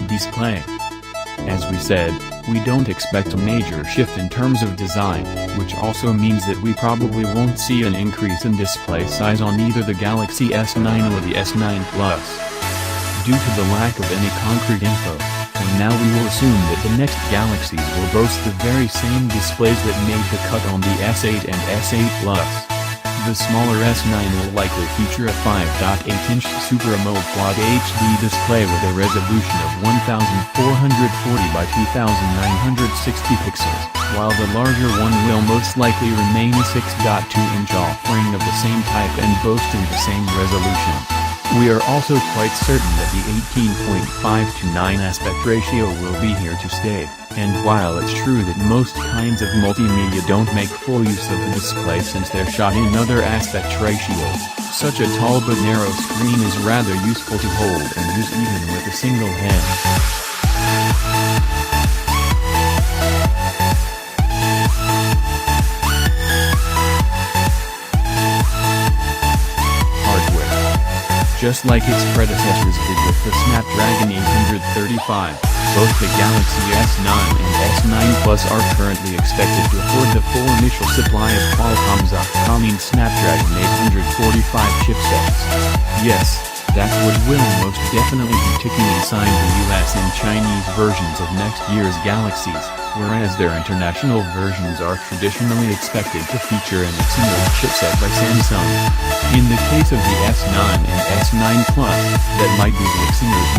Display. As we said, we don't expect a major shift in terms of design, which also means that we probably won't see an increase in display size on either the Galaxy S9 or the S9 Plus. Due to the lack of any concrete info, for now we will assume that the next Galaxies will boast the very same displays that made the cut on the S8 and S8 Plus. The smaller S9 will likely feature a 5.8-inch Super AMOLED Quad HD display with a resolution of 1440 by 2960 pixels, while the larger one will most likely remain 6.2-inch offering of the same type and boasting the same resolution. We are also quite certain that the 18.5:9 aspect ratio will be here to stay, and while it's true that most kinds of multimedia don't make full use of the display since they're shot in other aspect ratios, such a tall but narrow screen is rather useful to hold and use even with a single hand. Just like its predecessors did with the Snapdragon 835, both the Galaxy S9 and S9 Plus are currently expected to afford the full initial supply of Qualcomm's upcoming Snapdragon 845 chipsets. Yes, that's what will most definitely be ticking inside the US and Chinese versions of next year's Galaxies, whereas their international versions are traditionally expected to feature an Exynos chipset by Samsung. In the case of the S9 and S9 Plus, that might be the Exynos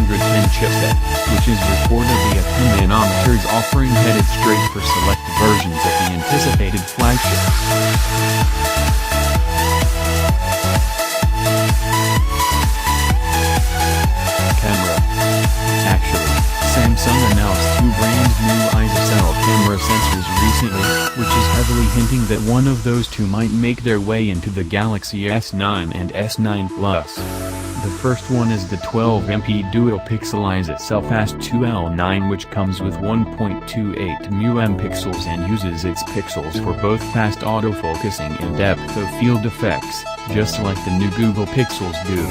990-9810 chipset, which is reportedly at 10 nanometers offering headed straight for select versions of the anticipated flagships. Camera. Actually, Samsung announced two brand new ISO camera sensors recently, which is heavily hinting that one of those two might make their way into the Galaxy S9 and S9 Plus. The first one is the 12MP dual pixel ISO-fast 2L9, which comes with 1.28 MP and uses its pixels for both fast autofocusing and depth of field effects, just like the new Google Pixels do.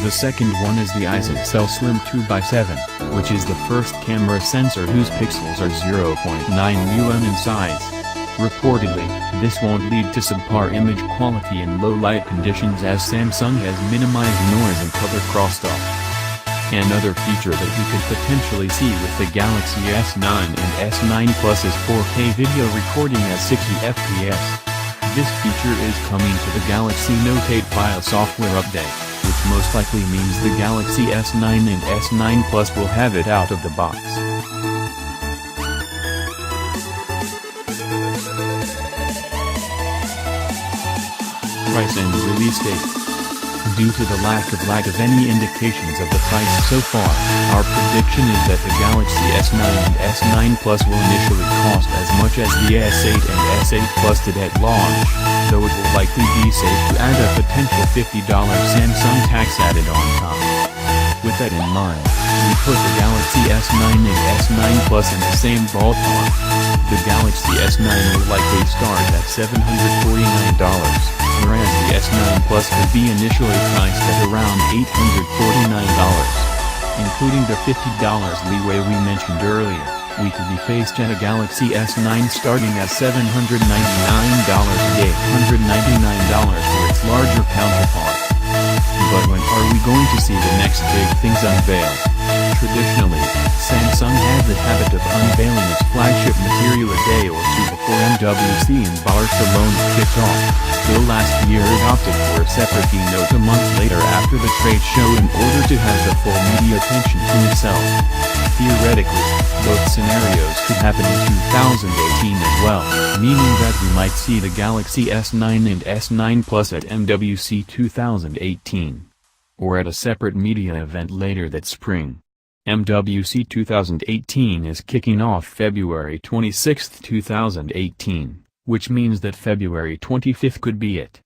The second one is the ISOCELL Slim 2x7, which is the first camera sensor whose pixels are 0.9 in size. Reportedly, this won't lead to subpar image quality in low light conditions as Samsung has minimized noise and color crosstalk. Another feature that we could potentially see with the Galaxy S9 and S9 Plus is 4K video recording at 60 FPS. This feature is coming to the Galaxy Note 8 file software update, which most likely means the Galaxy S9 and S9 Plus will have it out of the box. Price and release date. Due to the lack of any indications of the price so far, our prediction is that the Galaxy S9 and S9 Plus will initially cost as much as the S8 and S8 Plus did at launch, though it will likely be safe to add a potential $50 Samsung tax added on top. With that in mind, we put the Galaxy S9 and S9 Plus in the same ballpark. The Galaxy S9 will likely start at $749. Whereas the S9 Plus could be initially priced at around $849. Including the $50 leeway we mentioned earlier, we could be faced at a Galaxy S9 starting at $799 to $899 for its larger counterpart. But when are we going to see the next big things unveiled? Traditionally, Samsung had the habit of unveiling its flagship material a day or two before MWC in Barcelona kicked off, though last year it opted for a separate keynote a month later after the trade show in order to have the full media attention to itself. Theoretically, both scenarios could happen in 2018 as well, meaning that we might see the Galaxy S9 and S9 Plus at MWC 2018. Or at a separate media event later that spring. MWC 2018 is kicking off February 26, 2018, which means that February 25 could be it.